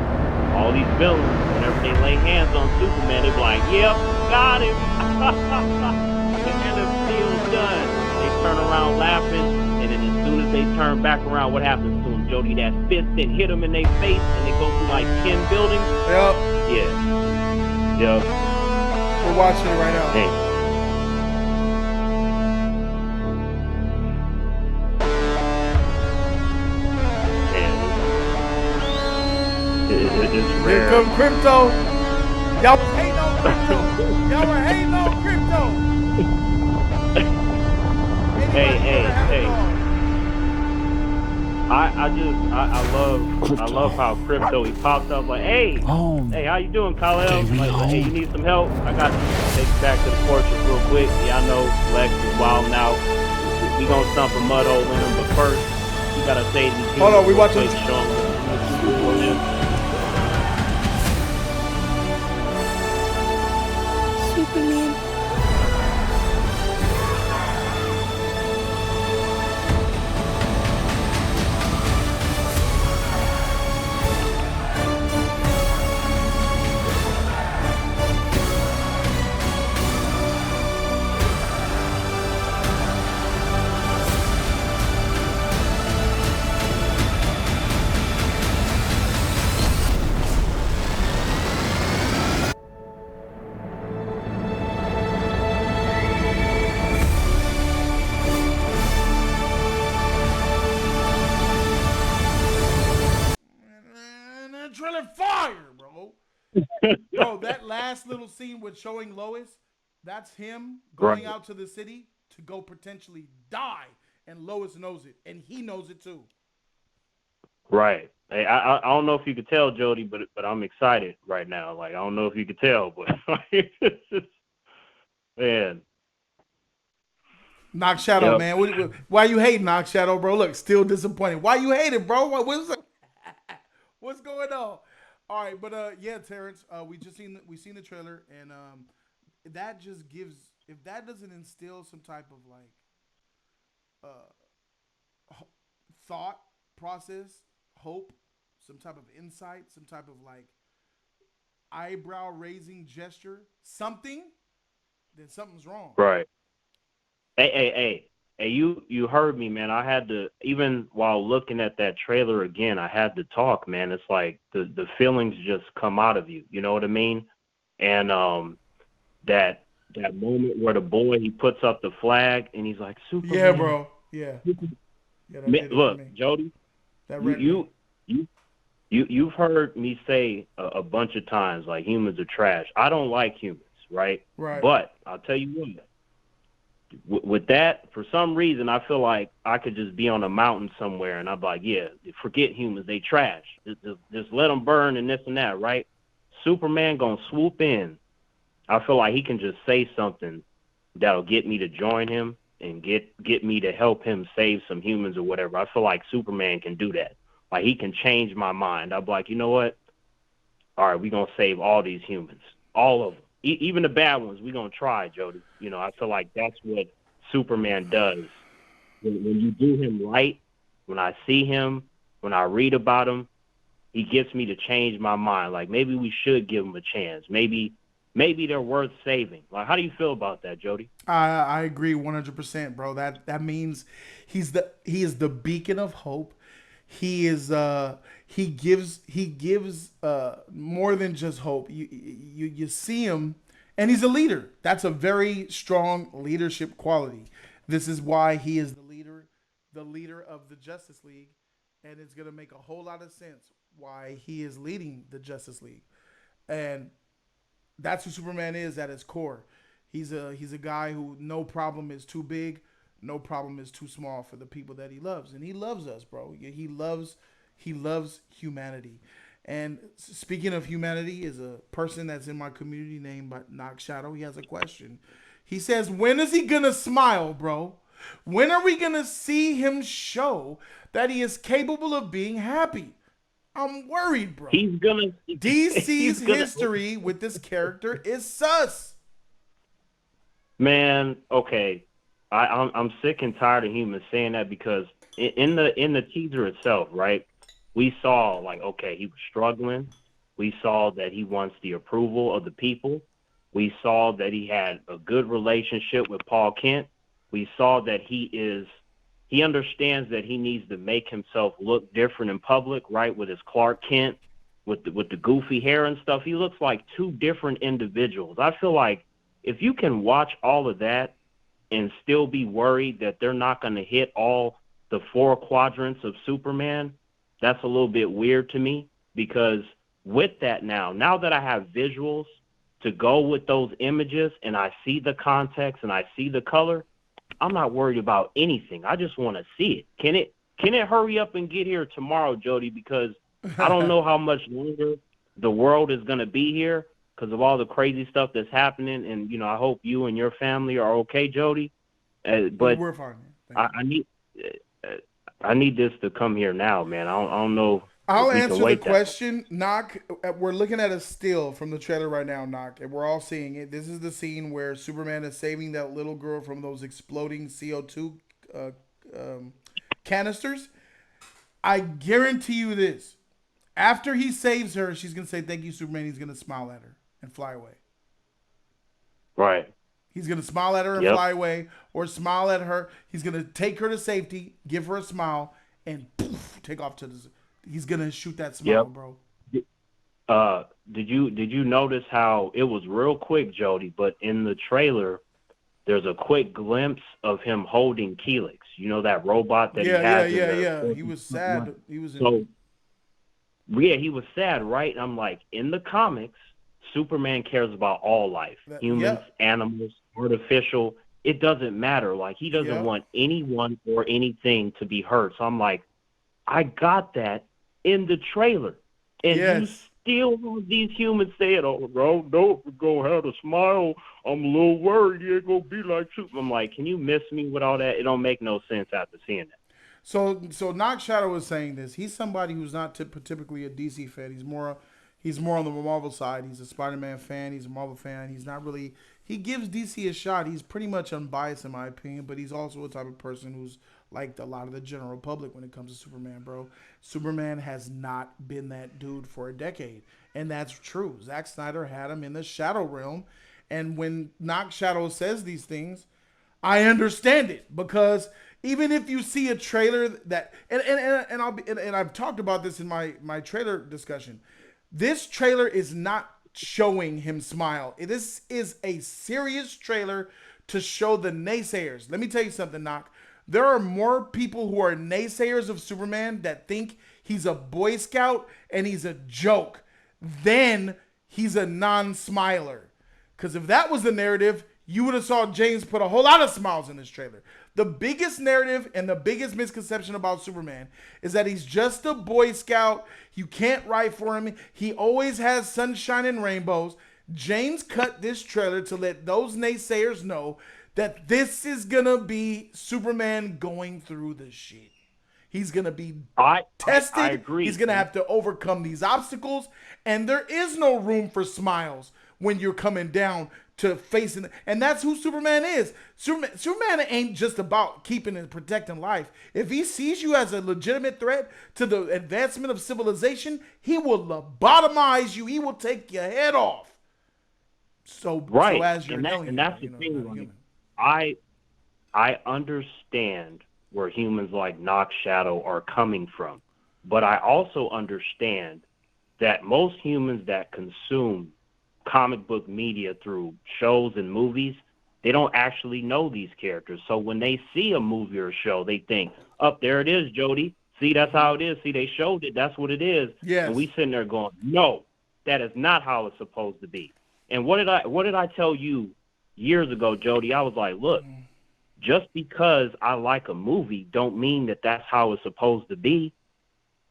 Speaker 4: all these villains, whenever they lay hands on Superman, they be like, yep, got him. And it feels done. They turn around laughing, and then as soon as they turn back around, what happens to them, Jody? That fist that hit them in their face, and they go through like 10 buildings.
Speaker 1: Yep.
Speaker 4: Yeah. Yep.
Speaker 1: We're watching it right now.
Speaker 4: Hey. It's rare.
Speaker 1: Here come Crypto. Y'all were hating on Crypto. Y'all were hating on Crypto.
Speaker 4: Hey. I love how Crypto, he popped up like, hey, how you doing, Kyle? Like, hey, you need some help? I got you. Take you back to the fortress real quick. Yeah, I know Lex is wilding out. We gonna stump a mud hole in him, but first, you gotta say these.
Speaker 1: Hold on, we watching.
Speaker 5: Superman.
Speaker 1: Bro, that last little scene with showing Lois, that's him going
Speaker 4: Right.
Speaker 1: out to the city to go potentially die, and Lois knows it, and he knows it too.
Speaker 4: Right. Hey, I don't know if you could tell, Jody, but I'm excited right now. Like I don't know if you could tell, but it's just, man.
Speaker 1: Knock Shadow,
Speaker 4: Yep.
Speaker 1: man. Why you hating, Knock Shadow, bro? Look, still disappointed. Why you hating, bro? What's going on? All right, but yeah, Terrence, we seen the trailer, and that just gives, if that doesn't instill some type of like thought process, hope, some type of insight, some type of like eyebrow raising gesture, something, then something's wrong.
Speaker 4: Right. Hey, you heard me, man. I had to, even while looking at that trailer again, I had to talk, man. It's like the feelings just come out of you. You know what I mean? And that moment where the boy, he puts up the flag and he's like,
Speaker 1: Yeah,
Speaker 4: Superman.
Speaker 1: bro. Yeah. Yeah, that did it for
Speaker 4: Look,
Speaker 1: me.
Speaker 4: Jody,
Speaker 1: That
Speaker 4: you
Speaker 1: read me.
Speaker 4: you you've heard me say a bunch of times like humans are trash. I don't like humans, right?
Speaker 1: Right.
Speaker 4: But I'll tell you what. With that, for some reason, I feel like I could just be on a mountain somewhere, and I'm like, yeah, forget humans, they trash. Just let them burn and this and that, right? Superman gonna swoop in. I feel like he can just say something that'll get me to join him and get me to help him save some humans or whatever. I feel like Superman can do that. Like he can change my mind. I'm like, you know what? All right, we're going to save all these humans, all of them. Even the bad ones, we're going to try, Jody. You know, I feel like that's what Superman does. When you do him right, when I see him, when I read about him, he gets me to change my mind. Like maybe we should give them a chance. Maybe they're worth saving. Like, how do you feel about that, Jody?
Speaker 1: I agree 100%, bro. That means he is the beacon of hope. He gives more than just hope. You see him, and he's a leader. That's a very strong leadership quality. This is why he is the leader of the Justice League, and it's gonna make a whole lot of sense why he is leading the Justice League. And that's who Superman is at his core. He's a guy who no problem is too big, no problem is too small for the people that he loves, and he loves us, bro. He loves humanity. And speaking of humanity, is a person that's in my community named Knock Shadow. He has a question. He says, "When is he gonna smile, bro? When are we gonna see him show that he is capable of being happy?" I'm worried, bro.
Speaker 4: He's gonna
Speaker 1: DC's
Speaker 4: he's gonna
Speaker 1: history with this character is sus.
Speaker 4: Man, okay. I'm sick and tired of humans saying that because in the teaser itself, right? We saw like okay, he was struggling. We saw that he wants the approval of the people. We saw that he had a good relationship with Paul Kent. We saw that he understands that he needs to make himself look different in public, right? With his Clark Kent, with the goofy hair and stuff. He looks like two different individuals. I feel like if you can watch all of that and still be worried that they're not going to hit all the four quadrants of Superman, that's a little bit weird to me because with that now that I have visuals to go with those images and I see the context and I see the color, I'm not worried about anything. I just want to see it. Can it hurry up and get here tomorrow, Jody? Because I don't know how much longer the world is going to be here because of all the crazy stuff that's happening. And, you know, I hope you and your family are okay, Jody. But
Speaker 1: We're fine.
Speaker 4: I need this to come here now, man. I don't know
Speaker 1: I'll
Speaker 4: if we can
Speaker 1: answer the
Speaker 4: wait that.
Speaker 1: question. Knock. We're looking at a still from the trailer right now, Knock, and we're all seeing it. This is the scene where Superman is saving that little girl from those exploding CO2 canisters. I guarantee you this. After he saves her, she's going to say, "Thank you, Superman." He's going to smile at her and fly away.
Speaker 4: Right.
Speaker 1: He's going to smile at her and fly away, or smile at her. He's going to take her to safety, give her a smile, and poof, take off to the... He's going to shoot that smile, bro.
Speaker 4: Did you notice how it was real quick, Jody, but in the trailer, there's a quick glimpse of him holding Helix. You know that robot that he has?
Speaker 1: Yeah. He was sad. He was
Speaker 4: Yeah, he was sad, right? And I'm like, in the comics, Superman cares about all life, humans,
Speaker 1: Yep.
Speaker 4: animals, artificial. It doesn't matter. Like, he doesn't
Speaker 1: Yep.
Speaker 4: want anyone or anything to be hurt. So I'm like, I got that in the trailer. And you
Speaker 1: Yes.
Speaker 4: still have these humans saying, oh, no, we're going to have a smile. I'm a little worried he ain't going to be like Superman. I'm like, can you miss me with all that? It don't make no sense after seeing that.
Speaker 1: So Knock Shadow was saying this. He's somebody who's not typically a DC fan. He's more on the Marvel side. He's a Spider-Man fan. He's a Marvel fan. He's not really. He gives DC a shot. He's pretty much unbiased in my opinion, but he's also a type of person who's liked a lot of the general public when it comes to Superman, bro. Superman has not been that dude for a decade, and that's true. Zack Snyder had him in the Shadow Realm, and when Knock Shadow says these things, I understand it because even if you see a trailer that and I've talked about this in my trailer discussion, this trailer is not showing him smile. This is a serious trailer to show the naysayers. Let me tell you something, Knock. There are more people who are naysayers of Superman that think he's a Boy Scout and he's a joke than he's a non-smiler. Because if that was the narrative, you would have saw James put a whole lot of smiles in this trailer. The biggest narrative and the biggest misconception about Superman is that he's just a Boy Scout. You can't write for him. He always has sunshine and rainbows. James cut this trailer to let those naysayers know that this is going to be Superman going through the shit. He's going to be tested.
Speaker 4: I agree.
Speaker 1: He's going to have to overcome these obstacles. And there is no room for smiles when you're coming down to facing. And that's who Superman is. Superman ain't just about keeping and protecting life. If he sees you as a legitimate threat to the advancement of civilization, he will lobotomize you. He will take your head off. So as you're
Speaker 4: and that's the thing. Like, I understand where humans like Knock Shadow are coming from, but I also understand that most humans that consume comic book media through shows and movies, they don't actually know these characters. So when they see a movie or a show, they think, "Up there it is, Jody. See, that's how it is. See, they showed it. That's what it is."
Speaker 1: Yes.
Speaker 4: And we sitting there going, "No, that is not how it's supposed to be." And what did I tell you years ago, Jody? I was like, "Look, just because I like a movie don't mean that that's how it's supposed to be.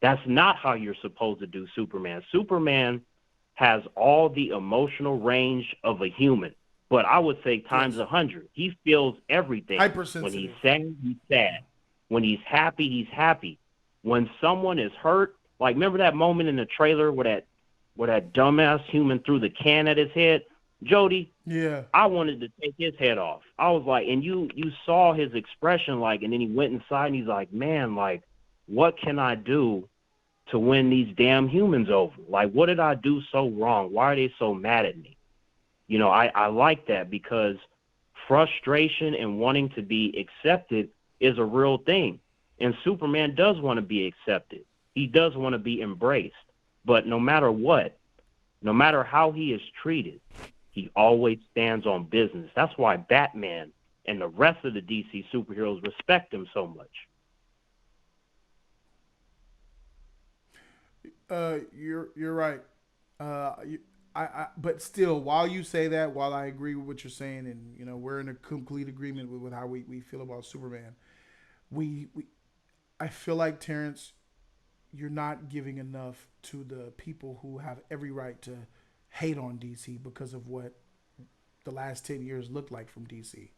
Speaker 4: That's not how you're supposed to do Superman. Superman has all the emotional range of a human, but I would say times 100. He feels everything.
Speaker 1: Hypersensitive.
Speaker 4: When he's sad, he's sad. When he's happy, he's happy. When someone is hurt, like remember that moment in the trailer where that dumbass human threw the can at his head? Jody,
Speaker 1: yeah,
Speaker 4: I wanted to take his head off. I was like, and you saw his expression, like, and then he went inside and he's like, man, like, what can I do to win these damn humans over? Like, what did I do so wrong? Why are they so mad at me? You know, I like that because frustration and wanting to be accepted is a real thing. And Superman does want to be accepted. He does want to be embraced. But no matter what, no matter how he is treated, he always stands on business. That's why Batman and the rest of the DC superheroes respect him so much.
Speaker 1: You're right. But still, while you say that, while I agree with what you're saying, and you know we're in a complete agreement with how we feel about Superman, I feel like Terrence, you're not giving enough to the people who have every right to hate on DC because of what the last 10 years looked like from DC.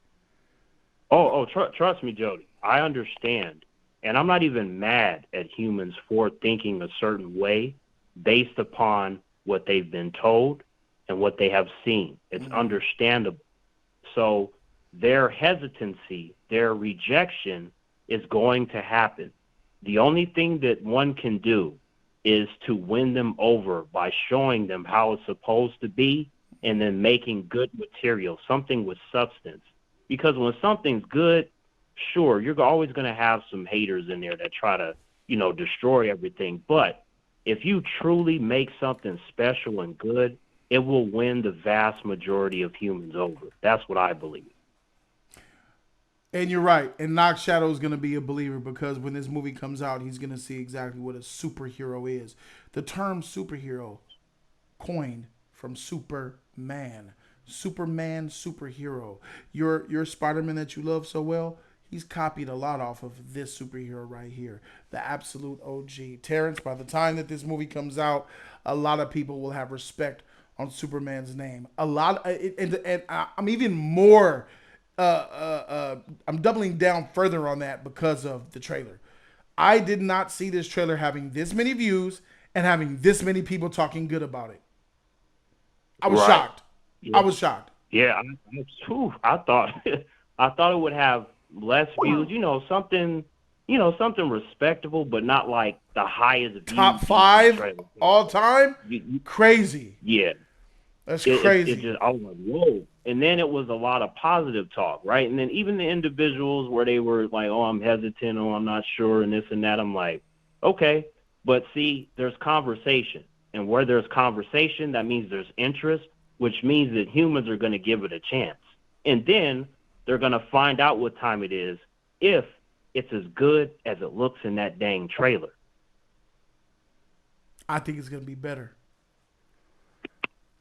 Speaker 4: Trust me, Jody. I understand. And I'm not even mad at humans for thinking a certain way based upon what they've been told and what they have seen. It's understandable. So their hesitancy, their rejection is going to happen. The only thing that one can do is to win them over by showing them how it's supposed to be and then making good material, something with substance. Because when something's good, sure, you're always going to have some haters in there that try to, you know, destroy everything. But if you truly make something special and good, it will win the vast majority of humans over. That's what I believe.
Speaker 1: And you're right. And Knock Shadow is going to be a believer because when this movie comes out, he's going to see exactly what a superhero is. The term superhero coined from Superman. Superman, superhero. Your Spider-Man that you love so well, he's copied a lot off of this superhero right here. The absolute OG. Terrence, by the time that this movie comes out, a lot of people will have respect on Superman's name. And I'm even more I'm doubling down further on that because of the trailer. I did not see this trailer having this many views and having this many people talking good about it. I was shocked.
Speaker 4: Yeah.
Speaker 1: I was shocked.
Speaker 4: Yeah, I thought I thought it would have less views. Something respectable, but not like the highest views.
Speaker 1: Top 5 all time. Crazy.
Speaker 4: Yeah,
Speaker 1: that's crazy.
Speaker 4: It just, I was like, whoa. And then it was a lot of positive talk, right? And then even the individuals where they were like, oh, I'm hesitant, oh, I'm not sure, and this and that. I'm like, okay. But see, there's conversation. And where there's conversation, that means there's interest, which means that humans are going to give it a chance. And then they're going to find out what time it is if it's as good as it looks in that dang trailer.
Speaker 1: I think it's going to be better.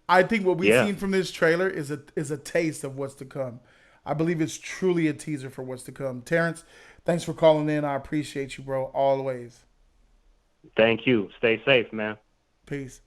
Speaker 1: I think what we've seen from this trailer is a taste of what's to come. I believe it's truly a teaser for what's to come. Terrence, thanks for calling in. I appreciate you, bro, always.
Speaker 4: Thank you. Stay safe, man.
Speaker 1: Peace.